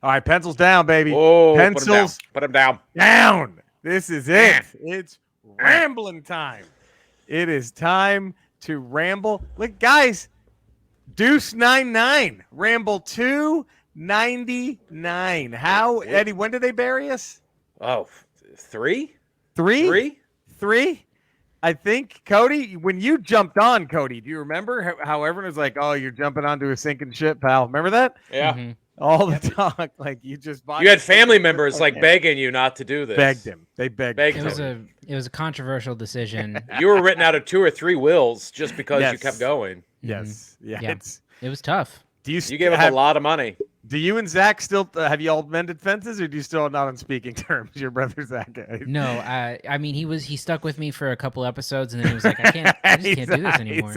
All right, pencils down, baby. Oh, pencils put them down. Down. This is it. It's rambling time. It is time to ramble. Look, guys, Deuce 99, Ramble 299. How, Eddie? When did they bury us? Oh, three. I think, Cody, when you jumped on, Cody, do you remember how everyone was like, "Oh, you're jumping onto a sinking ship, pal"? Remember that? Yeah. Mm-hmm. All the talk, like you just bought. You had family members like begging you not to do this. Begged him. They begged It was a controversial decision. You were written out of 2 or 3 wills just because you kept going. Yes. Yeah. Yeah. It was tough. You gave up a lot of money. Do you and Zach still have you all mended fences, or do you still not on speaking terms? Your brother Zach. No, I mean he stuck with me for a couple episodes, and then he was like, I just can't do this anymore.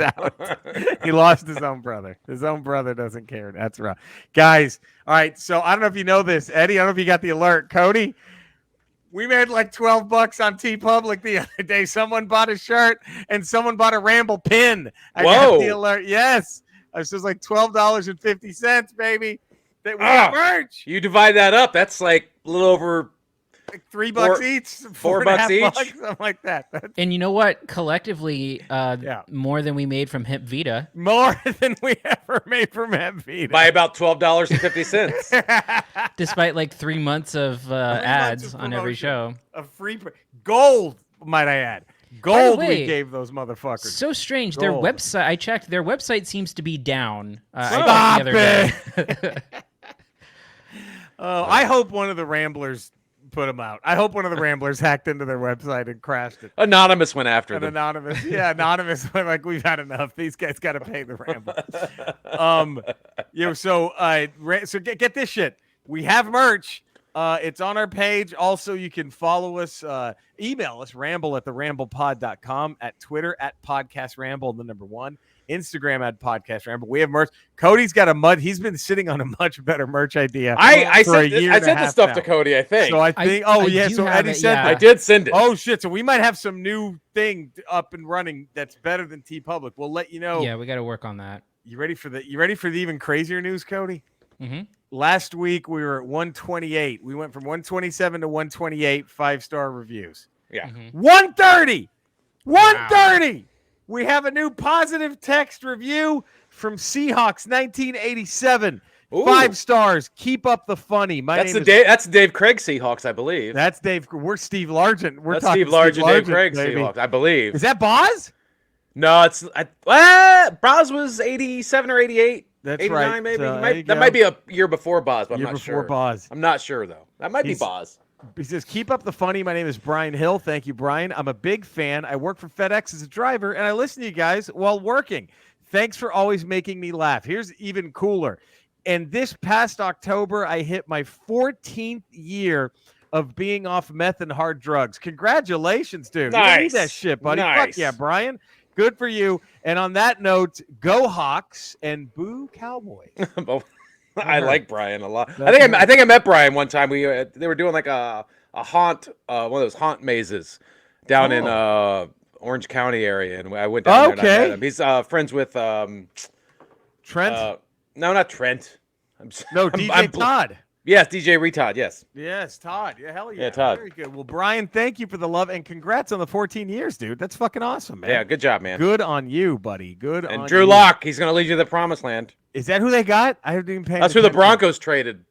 He lost his own brother. His own brother doesn't care. That's right, guys. All right, so I don't know if you know this, Eddie. I don't know if you got the alert, Cody. We made like $12 on TeePublic the other day. Someone bought a shirt and someone bought a Ramble pin. I got the alert. Yes, it was like $12.50, baby. That we got merch. You divide that up. That's like a little over like $3 each, $4 each, something like that. And you know what? Collectively, more than we made from Hemp Vita. More than we ever made from Hemp Vita. By about $12.50. Despite like 3 months of ads on every show. A free gold, might I add. Gold we gave those motherfuckers. So strange. Gold. Their website, I checked, their website seems to be down. Stop it. I hope one of the Ramblers put them out. I hope one of the Ramblers hacked into their website and crashed it. Anonymous went after them. Anonymous. Yeah, Anonymous went like, we've had enough. These guys got to pay the Ramble. So get this shit. We have merch. It's on our page. Also, you can follow us, email us, ramble@theramblepod.com, at Twitter @podcastramble, the number 1, Instagram @podcastramble. We have merch. Cody's got he's been sitting on a much better merch idea. I sent the stuff to Cody, I think. So I think, so Eddie said I did send it. Oh shit. So we might have some new thing up and running that's better than TeePublic. We'll let you know. Yeah, we got to work on that. You ready for the even crazier news, Cody? Mm-hmm. Last week we were at 128. We went from 127 to 128 5-star reviews. Yeah. 130. 130. Wow. We have a new positive text review from Seahawks 1987. Ooh. 5 stars. Keep up the funny. That's Dave Craig Seahawks, I believe. That's Dave. We're Steve Largent. That's Steve Largent, Dave Craig Seahawks, I believe. Is that Boz? No, Boz was 87 or 88. That's 89, right. Maybe. That might be a year before Boz, but I'm not sure. Boz. I'm not sure, though. That might be Boz. He says, keep up the funny. My name is Brian Hill. Thank you, Brian. I'm a big fan. I work for FedEx as a driver, and I listen to you guys while working. Thanks for always making me laugh. Here's even cooler. And this past October, I hit my 14th year of being off meth and hard drugs. Congratulations, dude. Nice. You need that shit, buddy. Nice. Fuck yeah, Brian. Good for you. And on that note, go Hawks and boo Cowboys. I like Brian a lot. I think I met Brian one time. They were doing like a haunt, one of those haunt mazes down in Orange County area, and I went down there and I met him. He's friends with Trent. No, not Trent. DJ Todd. Yes, DJ Retod, yes. Yes, Todd. Yeah, hell yeah. Yeah, Todd. Very good. Well, Brian, thank you for the love, and congrats on the 14 years, dude. That's fucking awesome, man. Yeah, good job, man. Good on you, buddy. Good on you. And Drew Lock, he's going to lead you to the promised land. Is that who they got? I didn't even pay That's who the Broncos traded.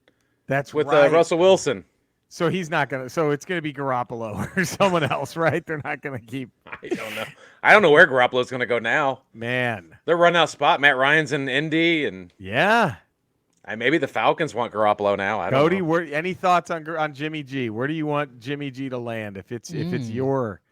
That's with right. Russell Wilson. So he's not going to – so it's going to be Garoppolo or someone else, right? They're not going to keep – I don't know. I don't know where Garoppolo's going to go now. Man. They're running out of spot. Matt Ryan's in Indy. And yeah. Maybe the Falcons want Garoppolo now. I don't know. Cody, any thoughts on Jimmy G? Where do you want Jimmy G to land if it's your –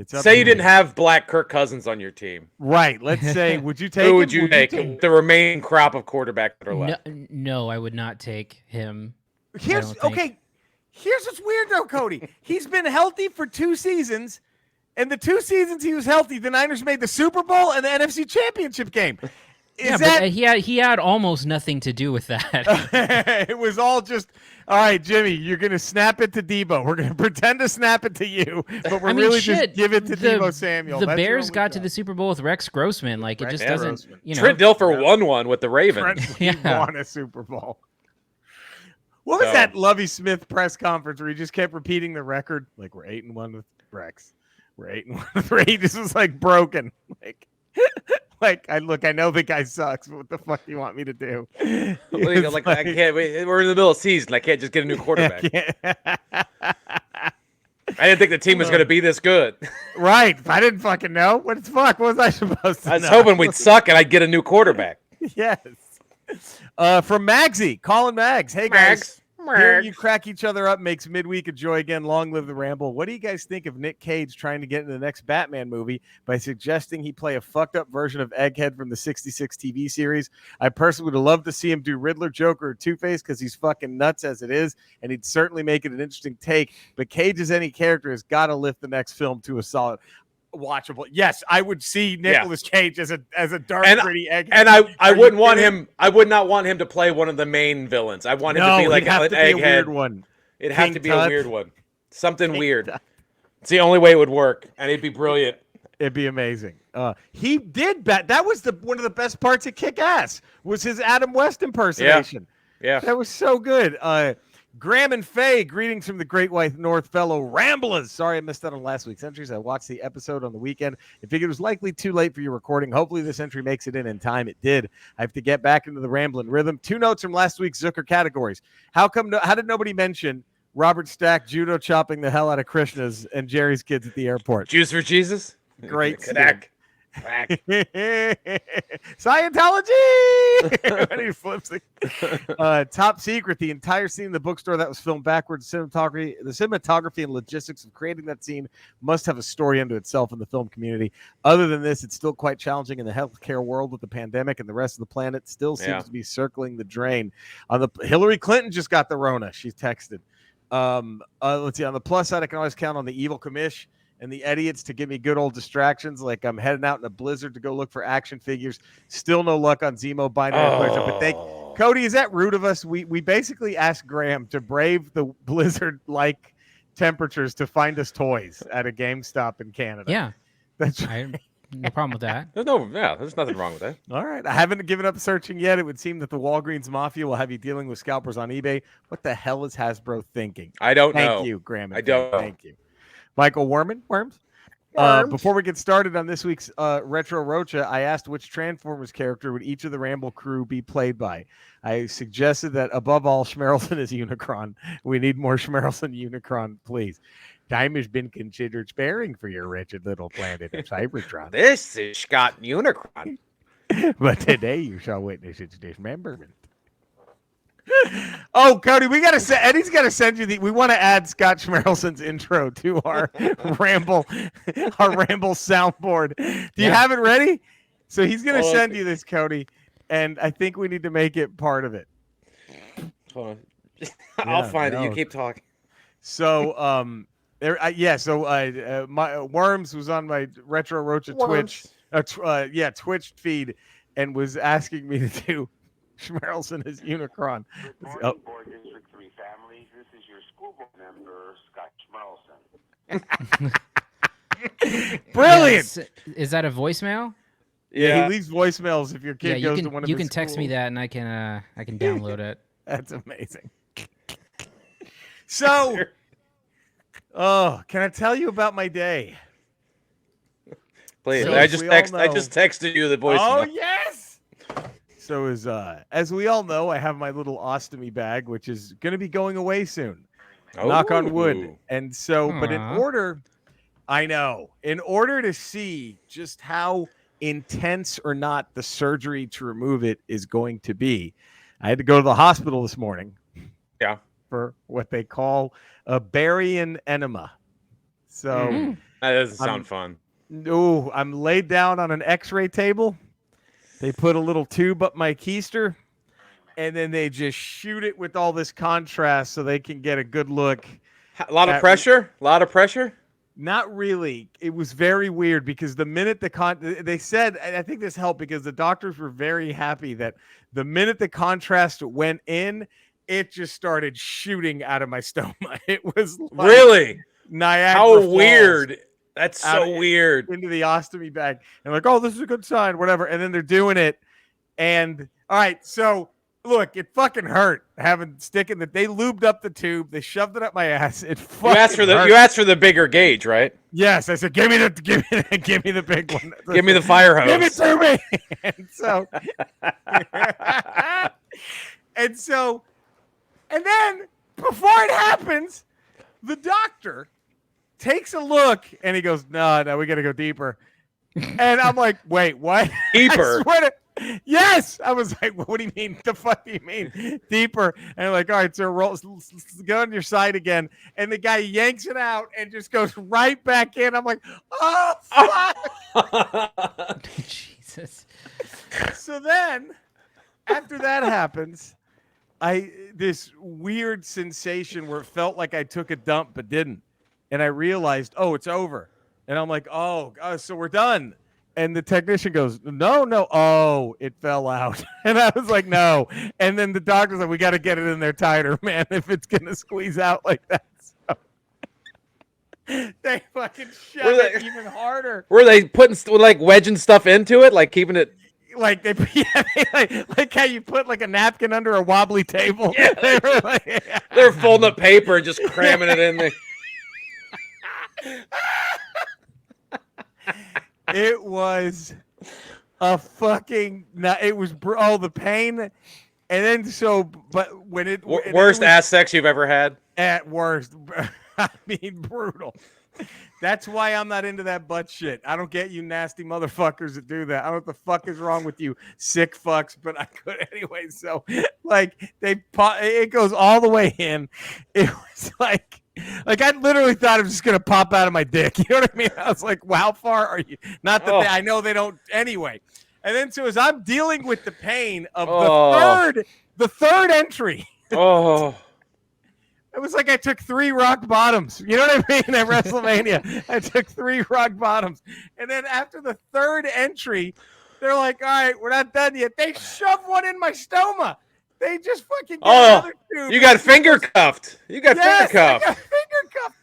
say you didn't have Black Kirk Cousins on your team. Right. Let's say, would you take Who would you take? The remaining crop of quarterbacks that are left. No, I would not take him. Here's what's weird, though, Cody. He's been healthy for 2 seasons, and the 2 seasons he was healthy, the Niners made the Super Bowl and the NFC Championship game. But he had almost nothing to do with that. It was all just, all right, Jimmy, you're going to snap it to Debo. We're going to pretend to snap it to you, but we're just give it to Debo Samuel. The Bears got to the Super Bowl with Rex Grossman. Like, it just doesn't, Trent Dilfer won one with the Ravens. He won a Super Bowl. What was that Lovey Smith press conference where he just kept repeating the record? Like, we're 8-1 with Rex. We're 8-1 with Ray. He just was like broken. I know the guy sucks, but what the fuck do you want me to do? I can't. We're in the middle of season. I can't just get a new quarterback. I didn't think the team was going to be this good. Right. I didn't fucking know. What was I supposed to know? I was hoping we'd suck and I'd get a new quarterback. Yes. From Magsy, Colin Mags. Hey, guys. Hearing you crack each other up makes midweek a joy again. Long live the Ramble. What do you guys think of Nick Cage trying to get into the next Batman movie by suggesting he play a fucked up version of Egghead from the 66 TV series? I personally would love to see him do Riddler, Joker, or Two-Face because he's fucking nuts as it is, and he'd certainly make it an interesting take. But Cage as any character has got to lift the next film to a solid watchable. Yes, I would see Nicolas Cage as a dark, gritty Egghead. And I wouldn't want him. I would not want him to play one of the main villains. I want him to be like an Egghead. A weird one. It'd have to be a weird one. Something weird. It's the only way it would work, and it'd be brilliant. It'd be amazing. He did that was one of the best parts of Kick-Ass was his Adam West impersonation. Yeah. That was so good. Graham and Faye, greetings from the Great White North, fellow Ramblers. Sorry I missed out on last week's entries. I watched the episode on the weekend. I figured it was likely too late for your recording. Hopefully this entry makes it in time. It did. I have to get back into the rambling rhythm. 2 notes from last week's Zucker categories. How did nobody mention Robert Stack judo chopping the hell out of Krishna's and Jerry's kids at the airport? Juice for Jesus? Great. Scientology. And he flips it. Top secret, the entire scene in the bookstore that was filmed backwards. The cinematography and logistics of creating that scene must have a story unto itself in the film community. Other than this, it's still quite challenging in the healthcare world with the pandemic, and the rest of the planet still seems to be circling the drain. Hillary Clinton just got the Rona. She texted. Let's see. On the plus side, I can always count on the evil commish and the idiots to give me good old distractions, like I'm heading out in a blizzard to go look for action figures. Still no luck on Zemo binary question. But Cody, is that rude of us? We basically asked Graham to brave the blizzard-like temperatures to find us toys at a GameStop in Canada. Yeah, that's no problem with that. There's nothing wrong with that. All right, I haven't given up searching yet. It would seem that the Walgreens Mafia will have you dealing with scalpers on eBay. What the hell is Hasbro thinking? I don't know. Thank you, Graham. I don't know. Thank you. Michael Worms. Before we get started on this week's Retro Rocha, I asked which Transformers character would each of the Ramble crew be played by. I suggested that above all, Schmerelson is Unicron. We need more Schmerelson Unicron, please. Time has been considered sparing for your wretched little planet of Cybertron. This is Scott Unicron. But today you shall witness its dismemberment. Oh, Cody, Eddie's got to send you we want to add Scott Schmerelson's intro to our Ramble soundboard. Do you have it ready? So he's going to send you this, Cody, and I think we need to make it part of it. Hold on. I'll find it. You keep talking. So, my Worms was on my Retro Rocha Twitch feed and was asking me to do Schmerelson is Unicron. Good morning, Board District 3 families. This is your school board member, Scott Schmerelson. Brilliant. Yes. Is that a voicemail? Yeah, he leaves voicemails if your kid goes to one of his You can text me schools. that, and I can download it. That's amazing. So, can I tell you about my day? Please. So I just texted you the voicemail. Oh yes. So as we all know, I have my little ostomy bag, which is going to be going away soon. Knock on wood. And so, but in order to see just how intense or not the surgery to remove it is going to be, I had to go to the hospital this morning. Yeah. For what they call a barium enema. So that doesn't sound fun. No, I'm laid down on an X-ray table. They put a little tube up my keister, and then they just shoot it with all this contrast so they can get a good look. A lot of pressure? A lot of pressure? Not really. It was very weird because the minute they said, and I think this helped because the doctors were very happy that the minute the contrast went in, it just started shooting out of my stomach. It was like really Niagara How Falls. Weird. That's so weird. Into the ostomy bag. And like, oh, this is a good sign, whatever. And then they're doing it. And all right, so Look, it fucking hurt sticking that. They lubed up the tube. They shoved it up my ass. It You fucking asked for the hurt. you asked for the bigger gauge, right? Yes, I said, give me the big one. Give me the fire hose. Give it to me. And so, and then before it happens, the doctor takes a look and he goes, no, we got to go deeper. And I'm like, wait, what? Deeper. Yes. I was like, what do you mean? The fuck do you mean? Deeper. And I'm like, all right, so go on your side again. And the guy yanks it out and just goes right back in. I'm like, oh, fuck. Jesus. So then, after that happens, this weird sensation where it felt like I took a dump but didn't. And I realized, oh, it's over. And I'm like, oh, so we're done. And the technician goes, no, oh, it fell out. And I was like, no. And then the doctor's like, we got to get it in there tighter, man, if it's going to squeeze out like that. So they fucking shut it even harder. Were they putting like wedging stuff into it, like keeping it? Like like how you put like a napkin under a wobbly table. Yeah. They're folding up paper and just cramming it in there. It was a fucking. It was the pain, and then but when it worst ass sex you've ever had. At worst, I mean brutal. That's why I'm not into that butt shit. I don't get you nasty motherfuckers that do that. I don't know what the fuck is wrong with you, sick fucks. But I could anyway. So like it goes all the way in. It was like I literally thought it was just gonna pop out of my dick. You know what I mean? I was like, well, how far are you? Not that I know they don't anyway. And then so as I'm dealing with the pain of the third entry. Oh. It was like I took 3 rock bottoms. You know what I mean? At WrestleMania, I took 3 rock bottoms. And then after the third entry, they're like, all right, we're not done yet. They shove one in my stoma. They just fucking get another tube. You got finger cuffed. You got finger cuffed. I got finger cuffed.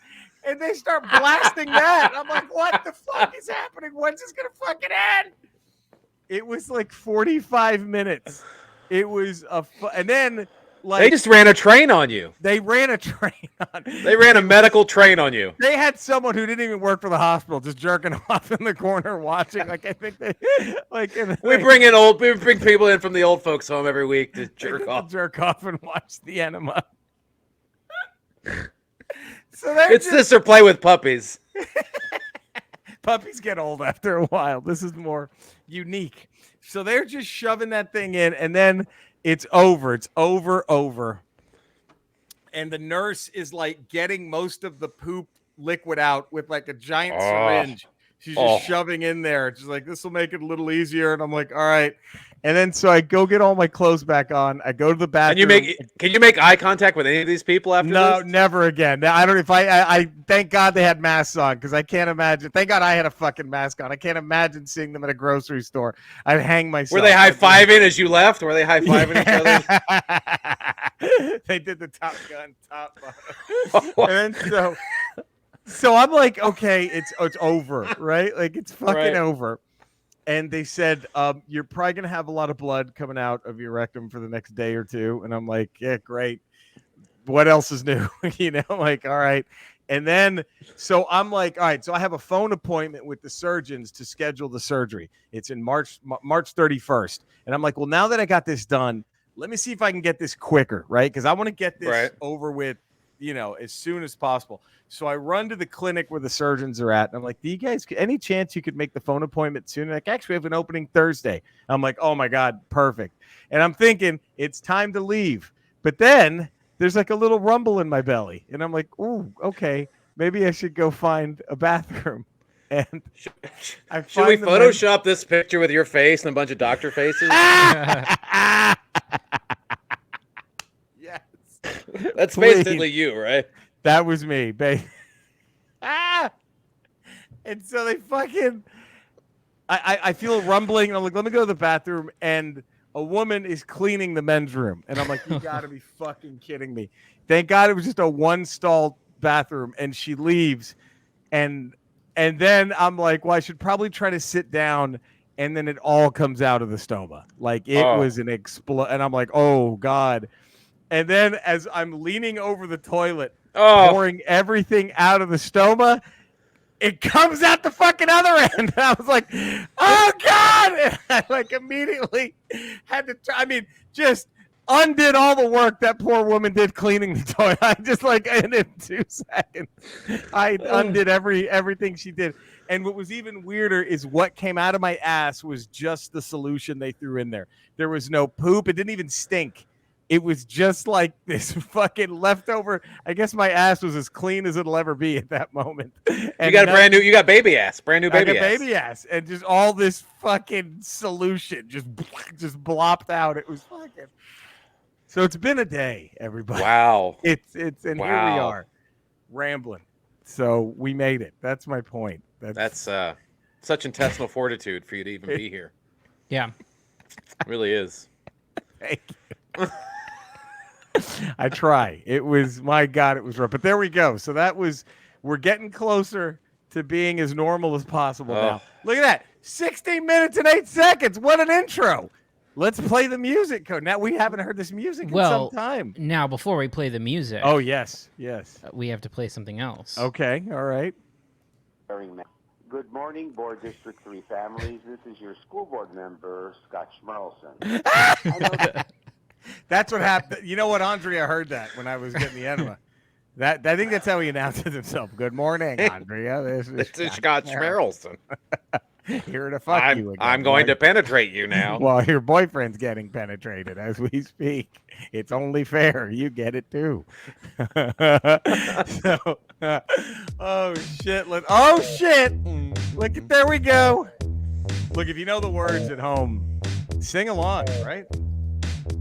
And they start blasting that. I'm like, what the fuck is happening? When's this going to fucking end? It was like 45 minutes. It was and then... Like, they just ran a train on you. They ran a train on. They ran a medical train on you. They had someone who didn't even work for the hospital just jerking off in the corner watching. Like I think they we bring people in from the old folks home every week to jerk off and watch the enema. So it's this or play with puppies. Puppies get old after a while. This is more unique. So they're just shoving that thing in, and then it's over. It's over. And the nurse is like getting most of the poop liquid out with like a giant syringe. She's just shoving in there. She's like, this will make it a little easier. And I'm like, all right. And then so I go get all my clothes back on. I go to the bathroom. Can you make eye contact with any of these people after this? No, never again. I don't. If I thank God they had masks on because I can't imagine. Thank God I had a fucking mask on. I can't imagine seeing them at a grocery store. I'd hang myself. Were they high fiving as you left? Were they high fiving each other? They did the Top Gun top bottom. And then so I'm like, okay, it's over, right? Like it's fucking over. And they said, you're probably going to have a lot of blood coming out of your rectum for the next day or two. And I'm like, yeah, great. What else is new? Like, all right. And then, so I'm like, all right, so I have a phone appointment with the surgeons to schedule the surgery. It's in March 31st. And I'm like, well, now that I got this done, let me see if I can get this quicker, right? Because I want to get this over with, as soon as possible. So I run to the clinic where the surgeons are at. And I'm like, do you guys, any chance you could make the phone appointment soon? Like, actually, we have an opening Thursday. I'm like, oh my God, perfect. And I'm thinking it's time to leave. But then there's like a little rumble in my belly. And I'm like, ooh, okay, maybe I should go find a bathroom. And should we Photoshop this picture with your face and a bunch of doctor faces? Yes. That's basically you, right? That was me, babe. And so they fucking... I feel a rumbling, and I'm like, let me go to the bathroom, and a woman is cleaning the men's room. And I'm like, you gotta be fucking kidding me. Thank God it was just a one-stall bathroom, and she leaves. And then I'm like, well, I should probably try to sit down and then it all comes out of the stoma. Like it was an and I'm like, oh God. And then as I'm leaning over the toilet, pouring everything out of the stoma, it comes out the fucking other end. I was like, oh God. And I like immediately had to just undid all the work that poor woman did cleaning the toilet. I just like in 2 seconds, I undid everything she did. And what was even weirder is what came out of my ass was just the solution they threw in there. There was no poop. It didn't even stink. It was just like this fucking leftover. I guess my ass was as clean as it'll ever be at that moment. And you got baby ass, brand new baby ass, and just all this fucking solution just blopped out. It was fucking. So it's been a day, everybody. Wow. It's here we are, rambling. So we made it. That's my point. That's such intestinal fortitude for you to even be here. Yeah, it really is. Thank you. I try. It was, my God, it was rough. But there we go. So we're getting closer to being as normal as possible now. Look at that. 16 minutes and 8 seconds. What an intro. Let's play the music, Code. Now, we haven't heard this music in some time. Now, before we play the music. Oh, yes. We have to play something else. Okay. All right. Good morning, Board District 3 families. This is your school board member, Scott Schmerlson. That's what happened. You know what, Andrea heard that when I was getting the enema. I think that's how he announces himself. Good morning, Andrea. This is Scott Schmerlson. Here to fuck you again. I'm going to penetrate you now. Well, your boyfriend's getting penetrated as we speak. It's only fair. You get it too. Oh shit! Oh shit! Look at there we go. Look, if you know the words at home, sing along, right?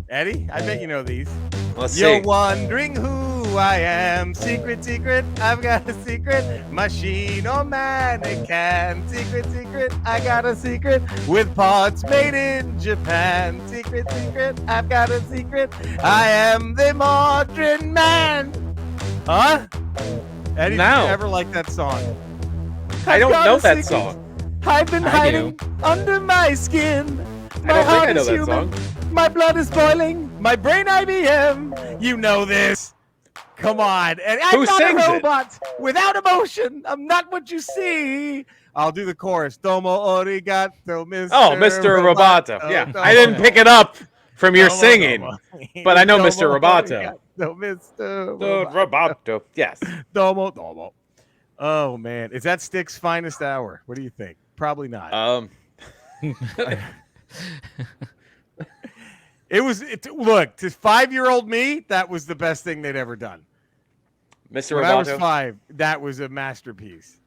Eddie, I bet you know these. Let's You're see. wondering who I am. Secret, I've got a secret. Machine or mannequin. Secret, I got a secret. With parts made in Japan. Secret, I've got a secret. I am the modern man. Huh? Eddie, No. did you ever like that song? I don't know that song. I've been hiding under my skin. My I don't think heart I know is that human. song. My blood is boiling. My brain IBM. You know this. Come on. And I'm Who not a sings it? robot without emotion. I'm not what you see. I'll do the chorus. Domo arigato, Mr. Oh, Mr. Roboto. Yeah. Domo. I didn't pick it up from your Domo, singing, domo. but I know Domo Mr. Roboto. arigato, Mr. The Roboto. Yes. Domo. Oh, man. Is that Stick's finest hour? What do you think? Probably not. Look, to 5-year-old me, that was the best thing they'd ever done. Mr. When Roboto. I was 5, that was a masterpiece.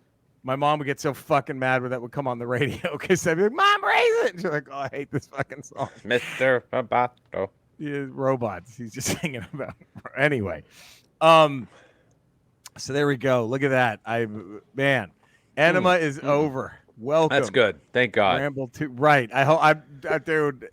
My mom would get so fucking mad when that would come on the radio because I'd be like, Mom, raise it. She's like, oh, I hate this fucking song. Mr. Roboto. Yeah, robots. He's just singing about. Anyway. So there we go. Look at that. Enema is over. Welcome. That's good. Thank God. Ramble 2. Right. I hope dude.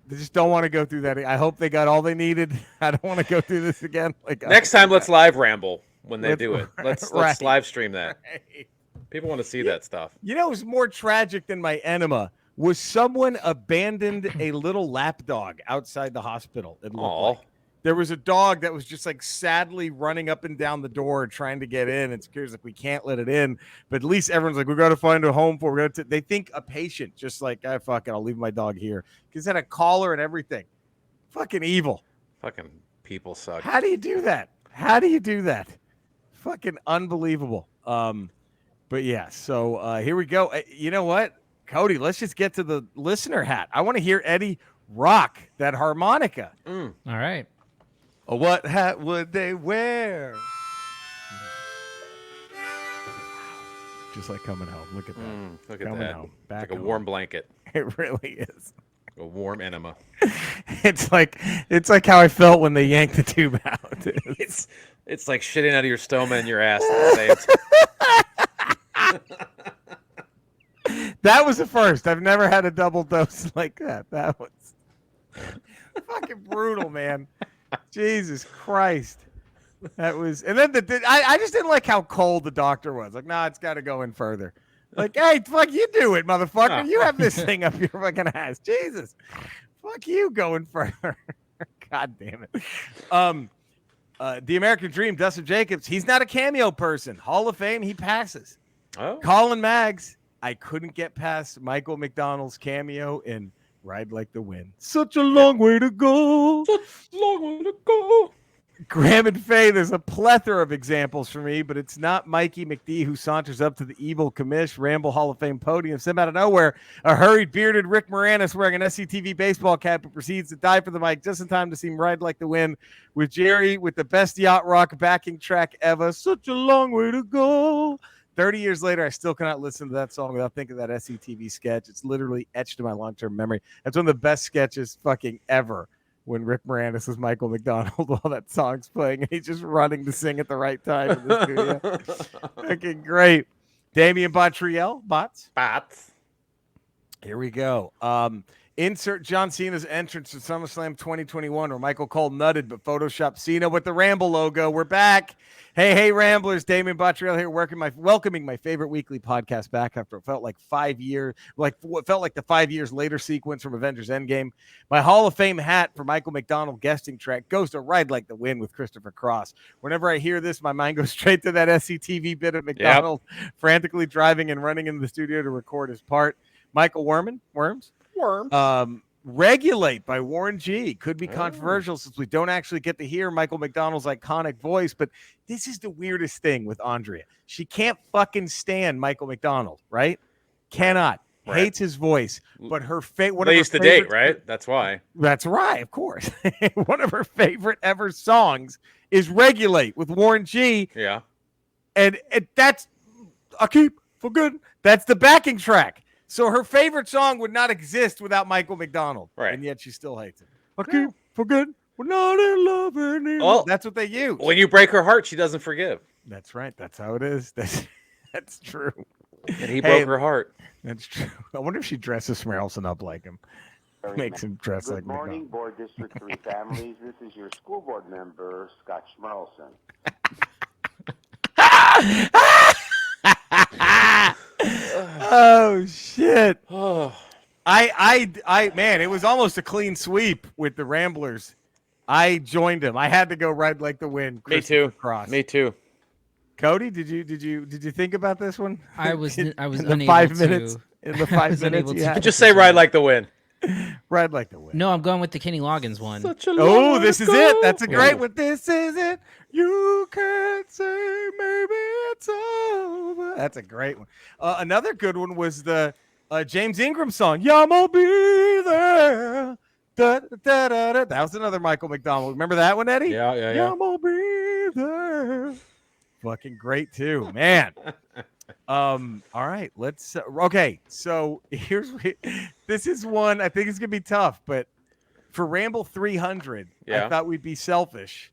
I just don't want to go through that. I hope they got all they needed. I don't want to go through this again. Next time, let's live ramble when they do it. Let's Right. live stream that. Right. People want to see that stuff. You know, it was more tragic than my enema. Was someone abandoned a little lap dog outside the hospital? It looked like. There was a dog that was just like sadly running up and down the door trying to get in. And Security's like, we can't let it in. But at least everyone's like, we got to find a home for it. They think a patient, just like, fuck it, I'll leave my dog here. Because it had a collar and everything. Fucking evil. Fucking people suck. How do you do that? Fucking unbelievable. But yeah, so here we go. You know what? Cody, let's just get to the listener hat. I want to hear Eddie rock that harmonica. All right. What hat would they wear? Just like coming home. Look at that. Look at Coming that. home. It's Back like a home. warm blanket. It really is. A warm enema. It's like how I felt when they yanked the tube out. It's like shitting out of your stoma and your ass at the same time. That was the first. I've never had a double dose like that. That was fucking brutal, man. Jesus Christ. That was, and then I just didn't like how cold the doctor was. Like, nah, it's got to go in further. Like, hey, fuck you, do it, motherfucker. Oh. You have this thing up your fucking ass. Jesus, fuck you, going further. God damn it. The American Dream, Dustin Jacobs. He's not a cameo person. Hall of Fame, he passes. Oh. Colin Maggs. I couldn't get past Michael McDonald's cameo in Ride Like the Wind. Such a long way to go. Such a long way to go. Graham and Faye, there's a plethora of examples for me, but it's not Mikey McD who saunters up to the evil commish Ramble Hall of Fame podium. Sent out of nowhere, a hurried, bearded Rick Moranis wearing an SCTV baseball cap who proceeds to dive for the mic just in time to see him Ride Like the Wind with Jerry with the best yacht rock backing track ever. Such a long way to go. 30 years later, I still cannot listen to that song without thinking of that SCTV sketch. It's literally etched in my long-term memory. That's one of the best sketches fucking ever. When Rick Moranis is Michael McDonald while that song's playing and he's just running to sing at the right time in the studio. Fucking great. Damian Botriel, Bots. Here we go. Insert John Cena's entrance to SummerSlam 2021 where Michael Cole nutted but photoshopped Cena with the Ramble logo. We're back. Hey, Ramblers. Damian Botriel here welcoming my favorite weekly podcast back after it felt like 5 years, like what felt like the 5 years later sequence from Avengers Endgame. My Hall of Fame hat for Michael McDonald guesting track goes to Ride Like the Wind with Christopher Cross. Whenever I hear this, my mind goes straight to that SCTV bit of McDonald frantically driving and running into the studio to record his part. Michael Worms. Regulate by Warren G. Could be controversial since we don't actually get to hear Michael McDonald's iconic voice, but this is the weirdest thing with Andrea. She can't fucking stand Michael McDonald, right? Cannot. Right. Hates his voice, but her favorite. They used to date, right? That's why. That's right, of course. One of her favorite ever songs is Regulate with Warren G. Yeah. And that's I keep forgetting. That's the backing track. So her favorite song would not exist without Michael McDonald. Right. And yet she still hates him. I keep forgetting. We're not in love anymore. Well, that's what they use. When you break her heart, she doesn't forgive. That's right. That's how it is. That's true. And he broke her heart. That's true. I wonder if she dresses Smerelson up like him. Makes him dress like McDonald. Good morning, Board District 3 families. This is your school board member, Scott Schmerlson. Oh shit. I man, it was almost a clean sweep with the Ramblers. I joined him. I had to go Ride Like the Wind. Me too. Cross. Me too. Cody, did you think about this one? I was in unable the 5 to. minutes. In the 5 minutes, you had just say Ride Like the Wind. Ride Like the Wind. No, I'm going with the Kenny Loggins one. Oh, this is it. That's a great one. This is it. You can't say maybe it's over. That's a great one. Another good one was the James Ingram song. Y'all be there. Da, da, da, da. That was another Michael McDonald. Remember that one, Eddie? Yeah. Y'all be there. Fucking great too, man. All right, let's okay, so this is one I think it's gonna be tough, but for Ramble 300 I thought we'd be selfish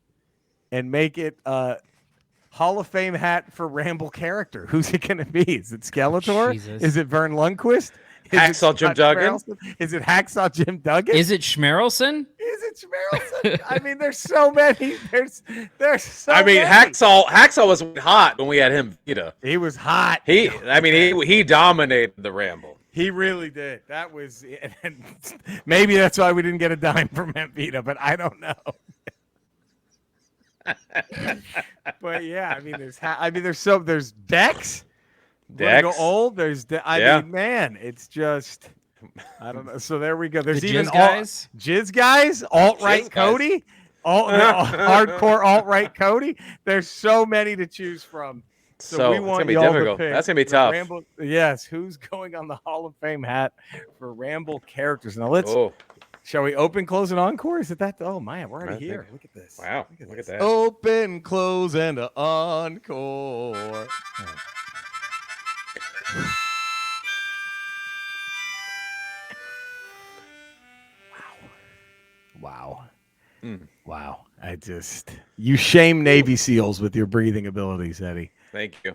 and make it Hall of Fame hat for Ramble character. Who's it gonna be? Is it Skeletor? Jesus. Is it Vern Lundquist? Hacksaw Jim Duggan? Is it Hacksaw Jim Duggan? Is it Schmerelson? Is it Schmerelson? I mean, there's so many. There's so many. many. Hacksaw was hot when we had him. He was hot. He dominated the Ramble. He really did. That was, and maybe that's why we didn't get a dime from Vita, but I don't know. But yeah, there's Dex. Go old. There's mean, man, it's just I don't know. So there we go. There's even Jizz guys, alt-right Cody, hardcore alt-right Cody. There's so many to choose from. So we want it's gonna be difficult. That's gonna be tough. Ramble, yes, who's going on the Hall of Fame hat for Ramble characters? Now shall we open, close, and encore? Is it that? Oh man, we're already here. Look at this. Wow, look at that. Open, close, and encore. Wow. Wow. You shame Navy SEALs with your breathing abilities, Eddie. Thank you.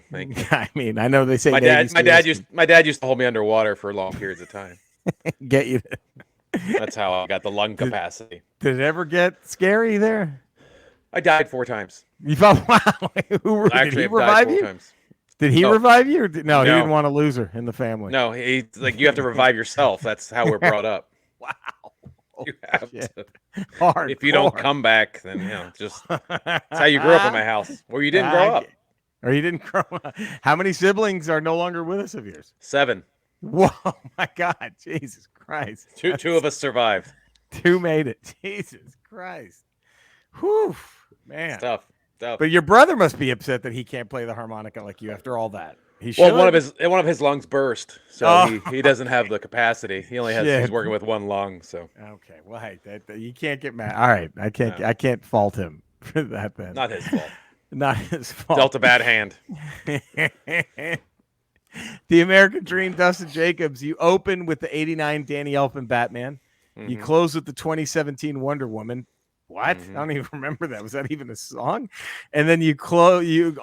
I mean, I know they say my dad used to hold me underwater for long periods of time. Get you. That's how I got the lung capacity. Did it ever get scary there? I died 4 times. You thought, wow. Did he revive you? 4 times. Did he No. revive you? Or no, he No. didn't want a loser in the family. No, he's like, you have to revive yourself. That's how we're brought up. Wow. You have Shit. to. Hardcore. If you don't come back, then just that's how you grew up in my house. Well, you didn't grow up. Or you didn't grow up. How many siblings are no longer with us of yours? 7. Whoa, my God. Jesus Christ. Two of us survived. 2 made it. Jesus Christ. Whew, man. It's tough. But your brother must be upset that he can't play the harmonica like you after all that. He should. Well, one of his lungs burst, so he doesn't have the capacity. He only has Shit. he's working with one lung. So Okay, well, hey, you can't get mad. All right, I can't fault him for that. Then not his fault. Not his fault. Dealt a bad hand. The American Dream, Dustin Jacobs. You open with the '89 Danny Elfman Batman. You close with the 2017 Wonder Woman. What? I don't even remember that. Was that even a song? And then you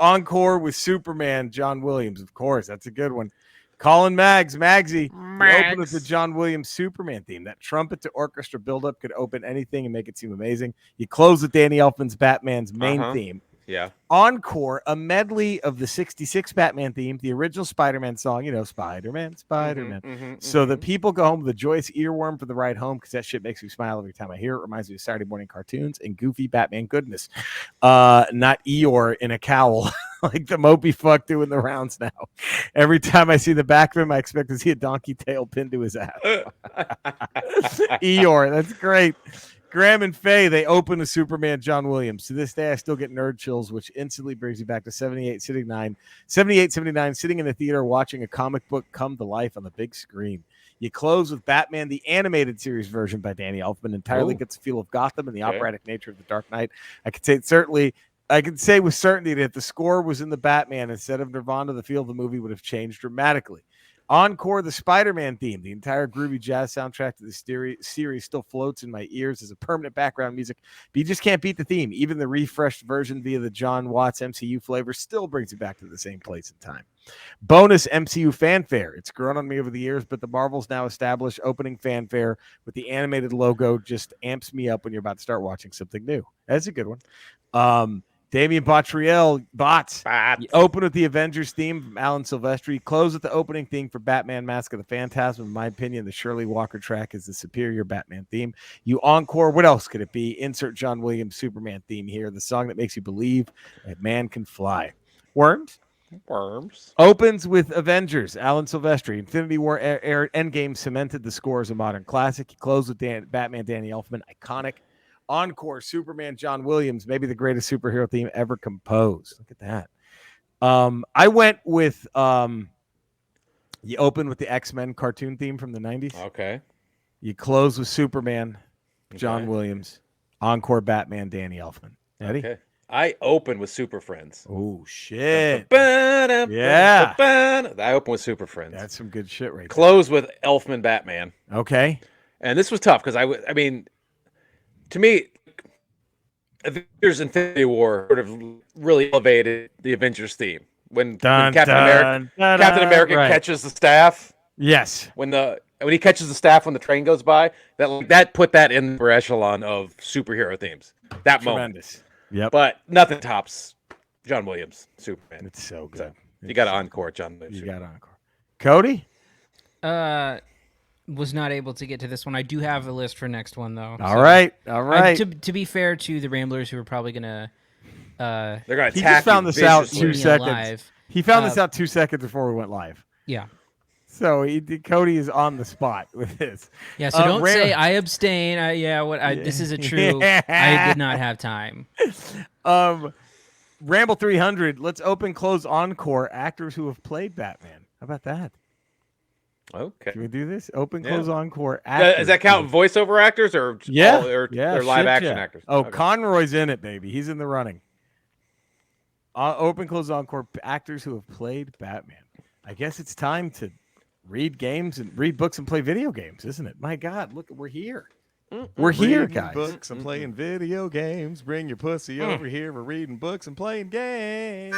encore with Superman, John Williams. Of course, that's a good one. Colin Magsy. You open with the John Williams Superman theme. That trumpet to orchestra buildup could open anything and make it seem amazing. You close with Danny Elfman's Batman's main theme. Yeah. Encore, a medley of the 66 Batman theme, the original Spider-Man song, Spider-Man. So the people go home with a joyous earworm for the ride home because that shit makes me smile every time I hear it. Reminds me of Saturday morning cartoons and goofy Batman goodness. Not Eeyore in a cowl like the mopey fuck doing the rounds now. Every time I see the back of him, I expect to see a donkey tail pinned to his ass. Eeyore, that's great. Graham and Faye, they open with Superman, John Williams. To this day, I still get nerd chills, which instantly brings me back to 78, 79, sitting in the theater watching a comic book come to life on the big screen. You close with Batman, the animated series version by Danny Elfman, entirely gets the feel of Gotham and the operatic nature of the Dark Knight. I could say with certainty that if the score was in the Batman instead of Nirvana, the feel of the movie would have changed dramatically. Encore, the Spider-Man theme. The entire groovy jazz soundtrack to the series still floats in my ears as a permanent background music, but you just can't beat the theme. Even the refreshed version via the John Watts MCU flavor still brings you back to the same place in time. Bonus MCU fanfare. It's grown on me over the years, but the Marvel's now established opening fanfare with the animated logo just amps me up when you're about to start watching something new. That's a good one. Damien Botriel, Bots. You open with the Avengers theme from Alan Silvestri. Close with the opening theme for Batman Mask of the Phantasm. In my opinion, the Shirley Walker track is the superior Batman theme. You encore. What else could it be? Insert John Williams Superman theme here. The song that makes you believe that man can fly. Worms opens with Avengers, Alan Silvestri. Infinity War Endgame cemented the score as a modern classic. You close with Batman Danny Elfman, iconic. Encore, Superman, John Williams, maybe the greatest superhero theme ever composed. Look at that. I went with you open with the X-Men cartoon theme from the 90s. Okay. You close with Superman, John Williams. Encore, Batman, Danny Elfman. Eddie? Okay. I open with Super Friends. Oh, shit. Yeah. I open with Super Friends. That's some good shit right there. Close with Elfman Batman. Okay. And this was tough because I mean, to me, Avengers Infinity War sort of really elevated the Avengers theme. When Captain America catches the staff. Yes. When he catches the staff when the train goes by, that put that in the echelon of superhero themes. That Tremendous. moment. Yep. But nothing tops John Williams, Superman. It's so good. So, you got to encore John Williams. You got to encore. Cody? Was not able to get to this one. I do have a list for next one though. All right. To be fair to the Ramblers, who are probably gonna, they're gonna attack. He just found this out 2 seconds. Live. He found this out 2 seconds before we went live. Yeah. So Cody is on the spot with this. Yeah. So don't say I abstain. This isn't true. I did not have time. Ramble 300. Let's open, close, encore. Actors who have played Batman. How about that? Okay. Can we do this? Open, close, encore. Does that count voiceover actors or live action actors? Oh, okay. Conroy's in it, baby. He's in the running. Open, close, encore. Actors who have played Batman. I guess it's time to read books and play video games, isn't it? My God, look, we're here. We're here, guys. Books and playing video games. Bring your pussy over here. We're reading books and playing games.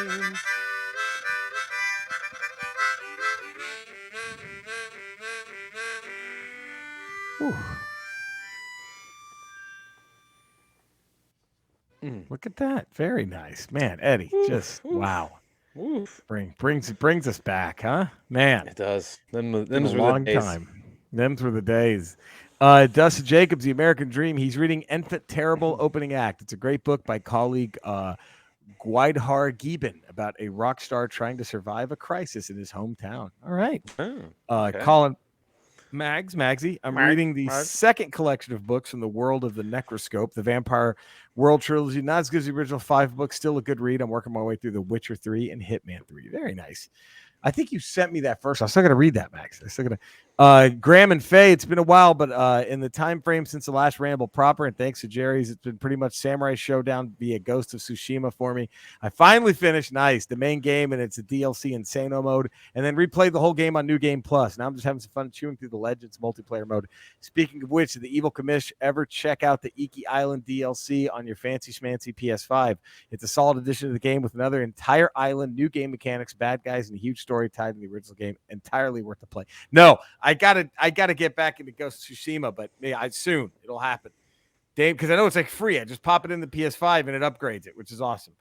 Look at that. Very nice. Man, Eddie, just wow. Oof. Brings us back, huh? Man, It does. Them's been a were the long days. time. Them's were the days. Dustin Jacobs, The American Dream. He's reading Enfant Terrible opening act. It's a great book by colleague Gwaidhar Gieben about a rock star trying to survive a crisis in his hometown. All right. Oh, okay. Colin Magsy. I'm reading the second collection of books from the world of the Necroscope, the Vampire World Trilogy. Not as good as the original 5 books, still a good read. I'm working my way through The Witcher 3 and Hitman 3. Very nice. I think you sent me that first. I'm still going to read that, Max. I'm still going to. Graham and Faye, it's been a while, but in the time frame since the last Ramble proper, and thanks to Jerry's, it's been pretty much Samurai Showdown via Ghost of Tsushima for me. I finally finished the main game, and it's a DLC in Sano mode, and then replayed the whole game on New Game Plus. Now I'm just having some fun chewing through the Legends multiplayer mode. Speaking of which, did the Evil Commish ever check out the Iki Island DLC on your fancy schmancy PS5? It's a solid addition to the game with another entire island, new game mechanics, bad guys, and a huge story tied to the original game. Entirely worth the play. No, I gotta get back into Ghost of Tsushima, but soon it'll happen. Dave, because I know it's like free. I just pop it in the PS5 and it upgrades it, which is awesome.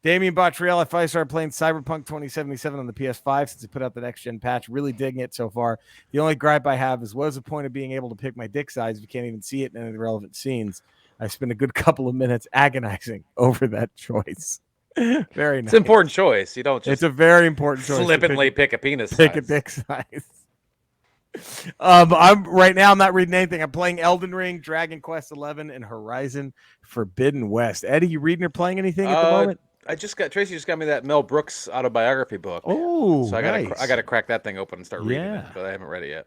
Damian Bottriell, I finally started playing Cyberpunk 2077 on the PS5 since it put out the next gen patch. Really digging it so far. The only gripe I have is what is the point of being able to pick my dick size if you can't even see it in any relevant scenes? I spent a good couple of minutes agonizing over that choice. Very nice. It's an important choice. You don't just It's a very important choice. flippantly pick a penis Pick size. a dick size. I'm right now. I'm not reading anything. I'm playing Elden Ring, Dragon Quest 11, and Horizon Forbidden West. Eddie, you reading or playing anything at the moment? Tracy just got me that Mel Brooks autobiography book. Oh, so I nice. gotta crack that thing open and start reading it, but I haven't read it yet.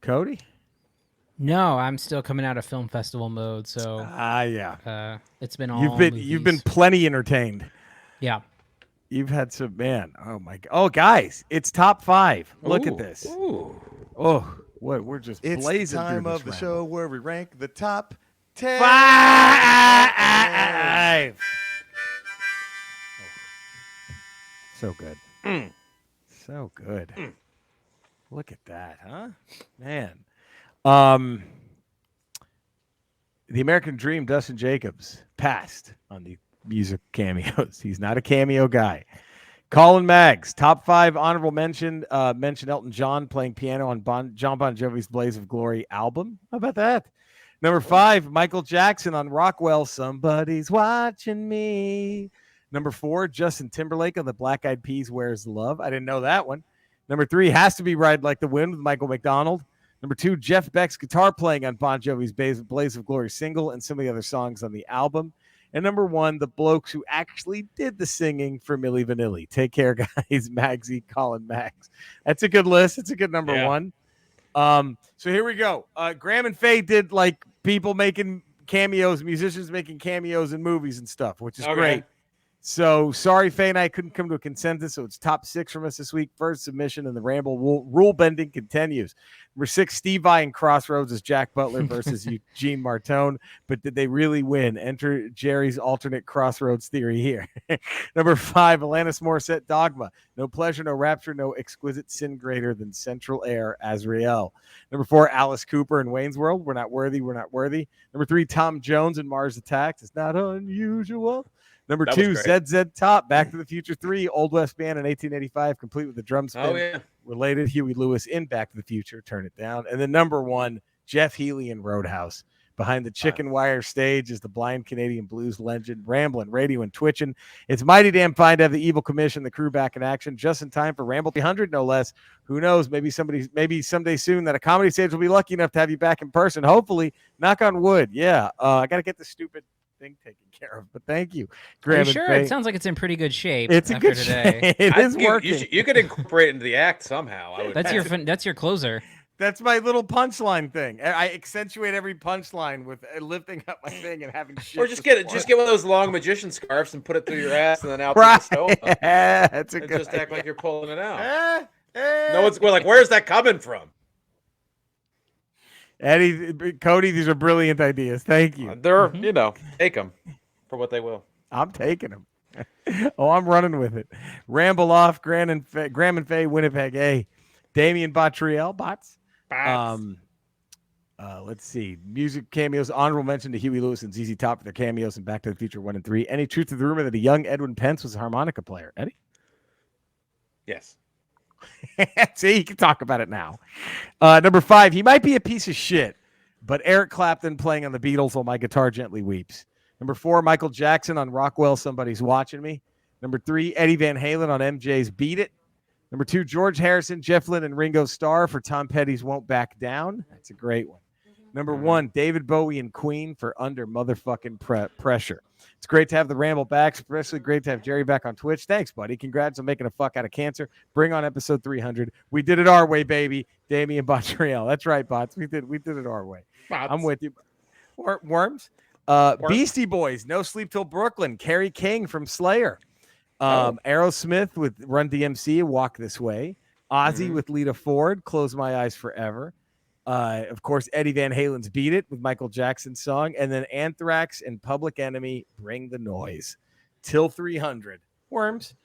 Cody? No, I'm still coming out of film festival mode, so yeah. It's been all you've been plenty entertained. Yeah. You've had some oh my god. Oh guys, it's top 5. Look at this. Ooh. Oh, what we're just It's blazing time through of the show where we rank the top 10. 5. So good. So good. Look at that, huh? Man. The American Dream, Dustin Jacobs, passed on the music cameos. He's not a cameo guy. Colin Maggs, top 5 honorable mention. Mentioned Elton John playing piano on John Bon Jovi's Blaze of Glory album. How about that? Number 5, Michael Jackson on Rockwell, Somebody's Watching Me. Number 4, Justin Timberlake on the Black Eyed Peas, Where's Love? I didn't know that one. Number 3 has to be Ride Like the Wind with Michael McDonald. Number 2, Jeff Beck's guitar playing on Bon Jovi's Blaze of Glory single and some of the other songs on the album. And number 1, the blokes who actually did the singing for Milli Vanilli. Take care, guys. Magsy, Colin Maggs. That's a good list. It's a good number 1. So here we go. Graham and Faye did like people making cameos, musicians making cameos in movies and stuff, which is great. So sorry, Faye and I couldn't come to a consensus. So it's top 6 from us this week. First submission, and the Ramble rule bending continues. Number 6, Steve Vai in Crossroads as Jack Butler versus Eugene Martone. But did they really win? Enter Jerry's alternate Crossroads theory here. Number 5, Alanis Morissette, Dogma. No pleasure, no rapture, no exquisite sin greater than Central Air, Azrael. Number 4, Alice Cooper in Wayne's World. We're not worthy. We're not worthy. Number 3, Tom Jones in Mars Attacks. It's not unusual. Number 2, ZZ Top, Back to the Future 3, Old West Band in 1885, complete with the drum spin. Oh, yeah. Related Huey Lewis in Back to the Future, Turn It Down. And then number 1, Jeff Healey in Roadhouse. Behind the chicken wire stage is the blind Canadian blues legend, rambling, radio, and twitching. It's mighty damn fine to have the Evil Commission, the crew back in action, just in time for Ramble 300, no less. Who knows? Maybe someday soon that a comedy stage will be lucky enough to have you back in person. Hopefully, knock on wood. Yeah, I got to get this stupid thing taken care of, but thank you, Graham. Are you sure? It sounds like it's in pretty good shape. It's a good today. It is working. You could incorporate it into the act somehow. That's your closer. That's my little punchline thing. I accentuate every punchline with lifting up my thing and having shit. Or just get one of those long magician scarves and put it through your ass and then out through the stove. That's a good. Just act like you're pulling it out. No one's like, where's that coming from? Eddie, Cody, these are brilliant ideas. Thank you. They're, take them for what they will. I'm taking them. I'm running with it. Ramble off, Graham and Faye, Winnipeg. Hey, Damian Bottriell, bots. Let's see. Music cameos. Honorable mention to Huey Lewis and ZZ Top for their cameos in Back to the Future 1 and 3. Any truth to the rumor that a young Edwin Pence was a harmonica player? Eddie? Yes. See, you can talk about it now. Number 5, he might be a piece of shit, but Eric Clapton playing on the Beatles while my guitar gently weeps. Number 4, Michael Jackson on Rockwell, Somebody's Watching Me. Number 3, Eddie Van Halen on MJ's Beat It. Number 2, George Harrison, Jeff Lynne, and Ringo Starr for Tom Petty's Won't Back Down. That's a great one. Number 1, David Bowie and Queen for Under Motherfucking Pressure. It's great to have the Ramble back, especially great to have Jerry back on Twitch. Thanks, buddy. Congrats on making a fuck out of cancer. Bring on episode 300. We did it our way, baby. Damian Bontriel. That's right, bots. We did it our way. Bots. I'm with you. Worms. Beastie Boys, No Sleep Till Brooklyn. Carrie King from Slayer. Aerosmith with Run DMC, Walk This Way. Ozzy with Lita Ford, Close My Eyes Forever. Of course, Eddie Van Halen's Beat It with Michael Jackson's song. And then Anthrax and Public Enemy, Bring the Noise. Till 300. Worms.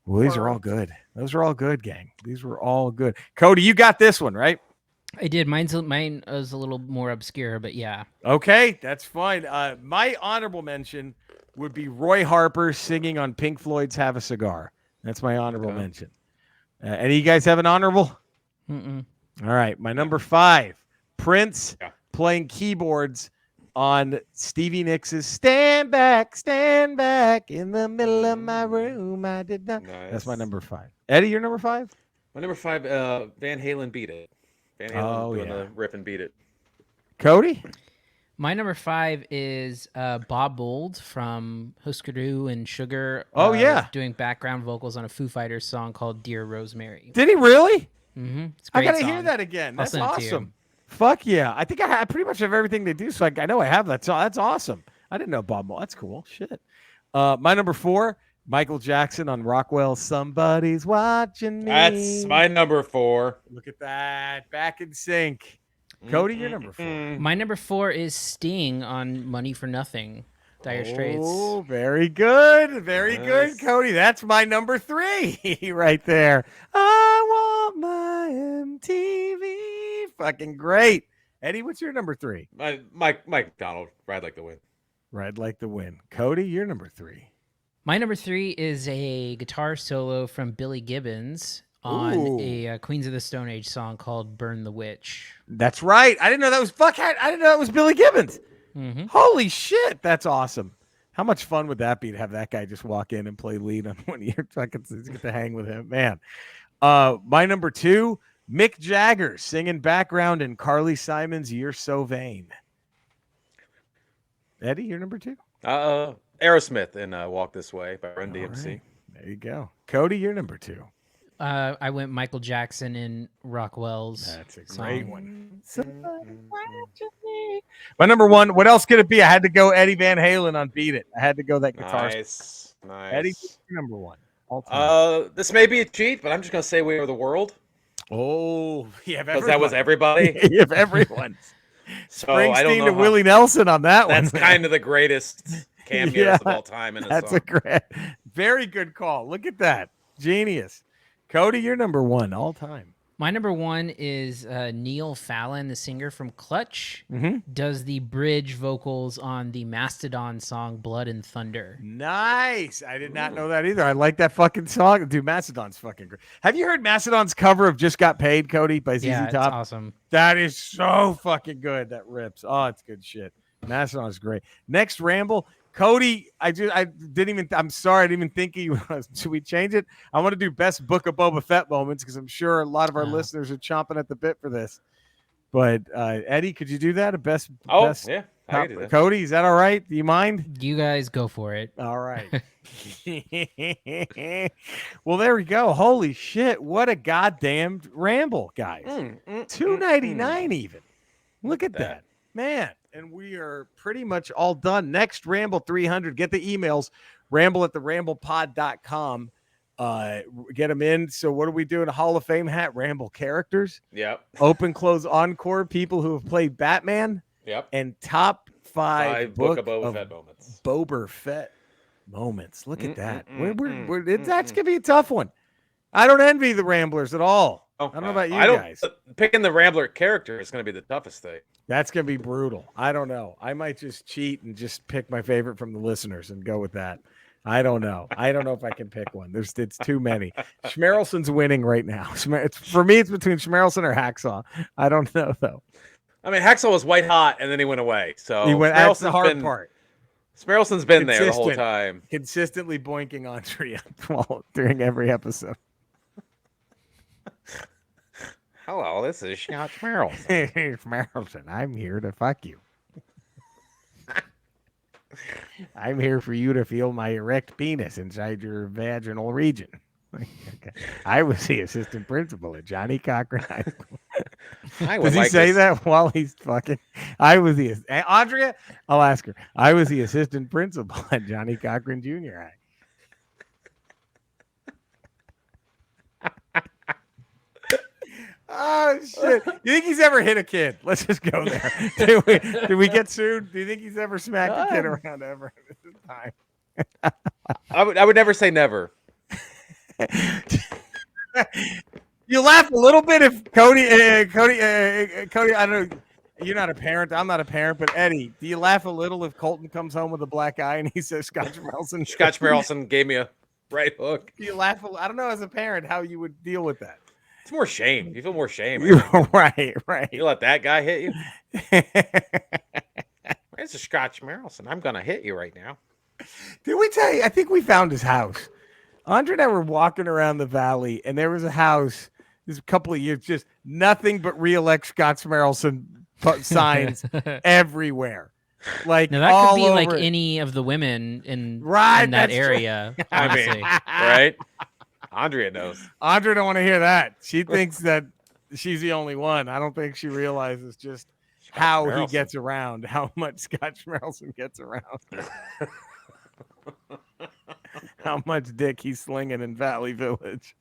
Well, these are all good. Those are all good, gang. These were all good. Cody, you got this one, right? I did. Mine was a little more obscure, but yeah. Okay, that's fine. My honorable mention would be Roy Harper singing on Pink Floyd's Have a Cigar. That's my honorable mention. Any of you guys have an honorable? Mm-mm. All right. My number 5, Prince playing keyboards on Stevie Nicks' Stand Back in the middle of my room. I did not. Nice. That's my number 5. Eddie, your number 5? My number 5, Van Halen Beat It. Van Halen doing the riff and Beat It. Cody? My number 5 is Bob Mould from Husker Du and Sugar. Doing background vocals on a Foo Fighters song called Dear Rosemary. Did he really? Mm-hmm. I gotta hear that again. That's awesome. Fuck yeah! I think I pretty much have everything they do, so I know I have that. So that's awesome. I didn't know Bob Mould. That's cool. Shit. My number 4, Michael Jackson on Rockwell. Somebody's Watching Me. That's my number 4. Look at that. Back in sync. Cody, your number 4. My number 4 is Sting on Money for Nothing. Dire Straits. Oh, very good. Very good, Cody. That's my number 3 right there. I want my MTV. Fucking great. Eddie, what's your number 3? Mike McDonald, Ride Like the Wind. Ride Like the Wind. Cody, your number 3. My number 3 is a guitar solo from Billy Gibbons on a Queens of the Stone Age song called Burn the Witch. That's right. I didn't know that was I didn't know that was Billy Gibbons. Mm-hmm. Holy shit. That's awesome. How much fun would that be to have that guy just walk in and play lead on one of your fucking get to hang with him? Man. My number 2, Mick Jagger singing background in Carly Simon's You're So Vain. Eddie, your number 2? Aerosmith in Walk This Way by Run DMC. Right. There you go. Cody, your number 2. I went Michael Jackson in Rockwell's. That's a song. great one. My number 1, what else could it be? I had to go Eddie Van Halen on Beat It. I had to go that guitar. Nice. Eddie, your number 1. All time. This may be a cheat, but I'm just going to say We Are the World. Oh, yeah. Because that was everybody. You have everyone. So I don't Springsteen know to Willie Nelson on that one. That's kind of the greatest cameos of all time in a That's song. a great, very good call. Look at that. Genius. Cody, you're number 1 all time. My number 1 is Neil Fallon, the singer from Clutch, does the bridge vocals on the Mastodon song Blood and Thunder. Nice. I did not know that either. I like that fucking song. Dude, Mastodon's fucking great. Have you heard Mastodon's cover of Just Got Paid, Cody, by ZZ Yeah, Top? it's awesome. That is so fucking good. That rips. Oh, it's good shit. Mastodon's great. Next Ramble. Cody, I'm sorry, I didn't even think he was. Should we change it? I want to do best Book of Boba Fett moments because I'm sure a lot of our listeners are chomping at the bit for this. But Eddie, could you do that? best Yeah, I can do that. Cody, is that all right? Do you mind? You guys go for it. All right. Well, there we go. Holy shit. What a goddamn ramble, guys. $2.99 even. Look at that. Man. And we are pretty much all done. Next Ramble 300. Get the emails. Ramble@theramblepod.com. Get them in. So what are we doing? A Hall of Fame hat? Ramble characters. Yep. Open, close, encore. People who have played Batman. Yep. And top 5 Book of Boba Fett moments. Boba Fett moments. Look at that. That's going to be a tough one. I don't envy the Ramblers at all. I don't know about you guys. Picking the Rambler character is going to be the toughest thing. That's going to be brutal. I don't know. I might just cheat and just pick my favorite from the listeners and go with that. I don't know. I don't know if I can pick one. It's too many. Schmerelson's winning right now. For me, it's between Schmerelson or Hacksaw. I don't know though. I mean, Hacksaw was white hot, and then he went away. So He went. That's the hard part. Smerelson's been there the whole time. Consistently boinking Andrea during every episode. Hello, this is Scott Smerelson. Hey, Smerelson, I'm here to fuck you. I'm here for you to feel my erect penis inside your vaginal region. Okay. I was the assistant principal at Johnny Cochran High School. Does he say that while he's fucking? I was the Andrea. I'll ask her. I was the assistant principal at Johnny Cochran Junior High. Oh shit! You think he's ever hit a kid? Let's just go there. Did we get sued? Do you think he's ever smacked a kid around ever? This is time. I would never say never. You laugh a little bit if Cody. I don't know. You're not a parent. I'm not a parent. But Eddie, do you laugh a little if Colton comes home with a black eye and he says Scott Smerelson? Scott Smerelson gave me a right hook. Do you laugh? I don't know as a parent how you would deal with that. It's more shame. You feel more shame. Right. You let that guy hit you. This is Scott Smerelson. I'm gonna hit you right now. Did we tell you? I think we found his house. Andre and I were walking around the valley, and there was a house. This a couple of years, just nothing but re-elect Scott Smerelson signs everywhere. Like now that all could be over like it. any of the women in true. that area. Honestly. Right? Andrea knows. Andre don't want to hear that. She thinks that she's the only one. I don't think she realizes just how he gets around, how much Scott Smerelson gets around. How much dick he's slinging in Valley Village.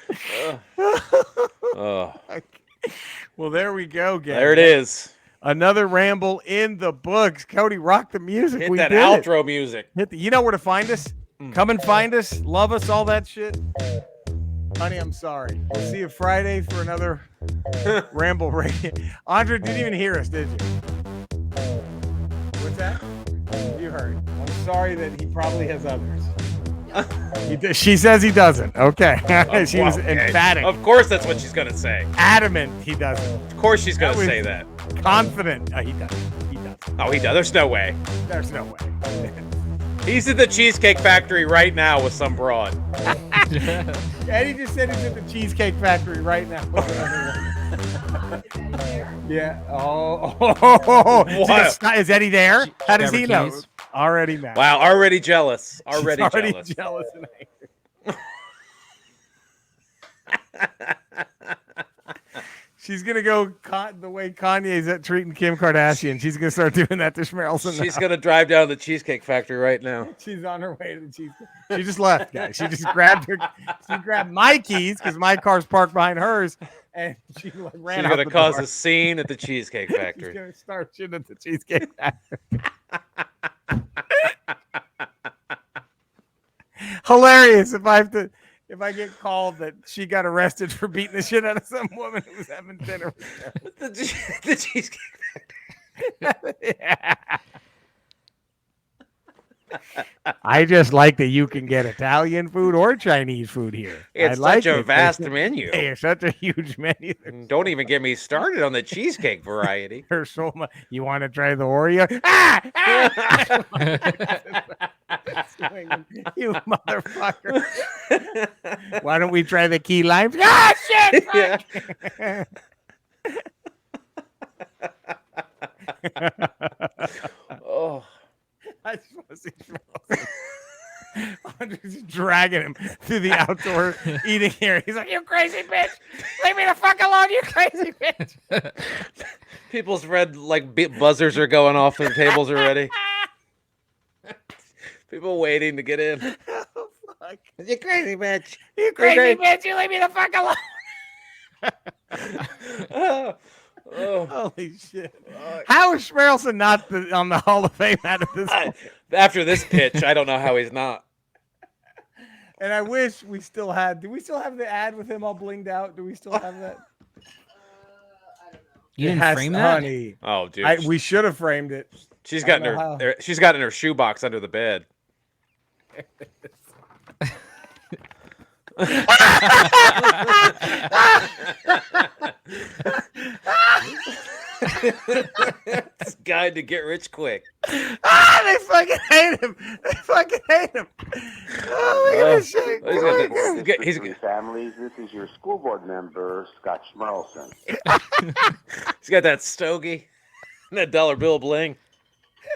Okay. Well, there we go, guys. There it is. Another ramble in the books. Cody, rock the music. Hit we that did outro music. you know where to find us? Come and find us. Love us, all that shit. Honey, I'm sorry. We'll see you Friday for another Ramble Radio. Andre didn't even hear us, did you? What's that? You heard. I'm sorry that he probably has others. She says he doesn't. Okay. She was emphatic. Of course that's what she's going to say. Adamant he doesn't. Of course she's going to say that. Confident. He doesn't. He doesn't. Oh, he does. There's no way. There's no way. He's at the Cheesecake Factory right now with some broad. Eddie just said he's at the Cheesecake Factory right now. Yeah. Is Eddie there? How does he know? Already mad. Wow, already jealous. Already jealous and angry. She's gonna go the way Kanye's at treating Kim Kardashian. She's gonna start doing that to Smerelson. She's gonna drive down to the Cheesecake Factory right now. She's on her way to the Cheesecake. She just left, guys. She just grabbed my keys because my car's parked behind hers, and she ran. She's gonna cause a scene at the Cheesecake Factory. She's gonna start shit at the Cheesecake Factory. Hilarious if I get called that she got arrested for beating the shit out of some woman who was having dinner with her. The Cheesecake Factory. Yeah. I just like that you can get Italian food or Chinese food here. It's such a vast menu. It's such a huge menu. Don't even get me started on the cheesecake variety. There's so much. You want to try the Oreo? You motherfucker. Why don't we try the key lime? Ah, shit! Yeah. Oh. I just want to see Andre's dragging him through the outdoor eating area. He's like, "You crazy bitch! Leave me the fuck alone, you crazy bitch!" People's red buzzers are going off and the tables are ready. People waiting to get in. Oh fuck! You crazy bitch! You crazy bitch! You leave me the fuck alone! Oh. Holy shit! How is Smerelson not on the Hall of Fame out of this? After this pitch, I don't know how he's not. And I wish we still had. Do we still have the ad with him all blinged out? Do we still have that? You didn't frame that? Honey. Oh, dude. We should have framed it. She's got she's got in her shoebox under the bed. It's a guide to get rich quick. They fucking hate him. They fucking hate him. Oh, look at this shit. He's families. This is your school board member, Scott Schmerlson. He's got that stogie and that dollar bill bling.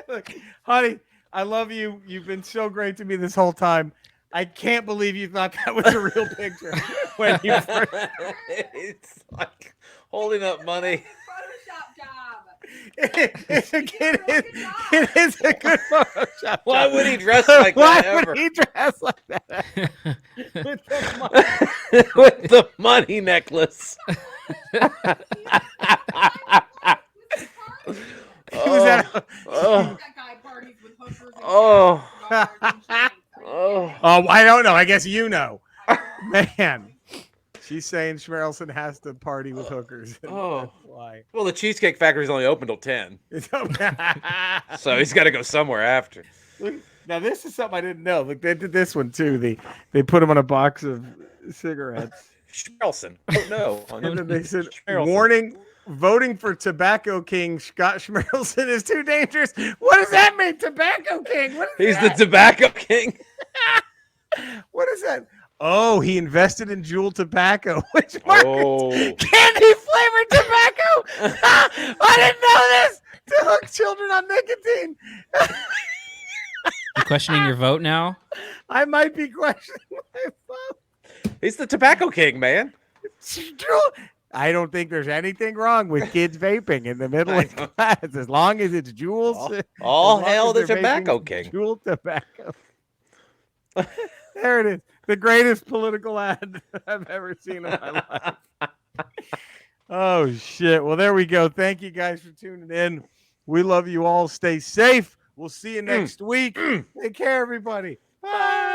Look, honey, I love you. You've been so great to me this whole time. I can't believe you thought that was a real picture when you first. It's like holding up money. Photoshop job. It is a good Photoshop. Why would he dress like that ever? Why would he dress like that? With the money necklace. He was at That guy parties with hookers and Oh, I don't know. I guess you know. Man, she's saying Schmerlson has to party with hookers. Oh. That's why. Well, the Cheesecake Factory's only open till 10. So he's got to go somewhere after. Now, this is something I didn't know. Look, they did this one, too. They put him on a box of cigarettes. Schmerlson. Oh, no. And then they said, Schmerlson. warning, voting for Tobacco King Scott Schmerlson is too dangerous. What does that mean, Tobacco King? What is He's that? the Tobacco King. What is that? Oh, he invested in Juul tobacco, which markets candy flavored tobacco. I didn't know this. To hook children on nicotine. You questioning your vote now? I might be questioning my vote. He's the Tobacco King, man. Juul. I don't think there's anything wrong with kids vaping in the middle of class as long as it's Juuls. All hail the Tobacco King. Juul tobacco. There it is. The greatest political ad I've ever seen in my life. Oh, shit. Well, there we go. Thank you guys for tuning in. We love you all. Stay safe. We'll see you next week. Take care, everybody. Bye.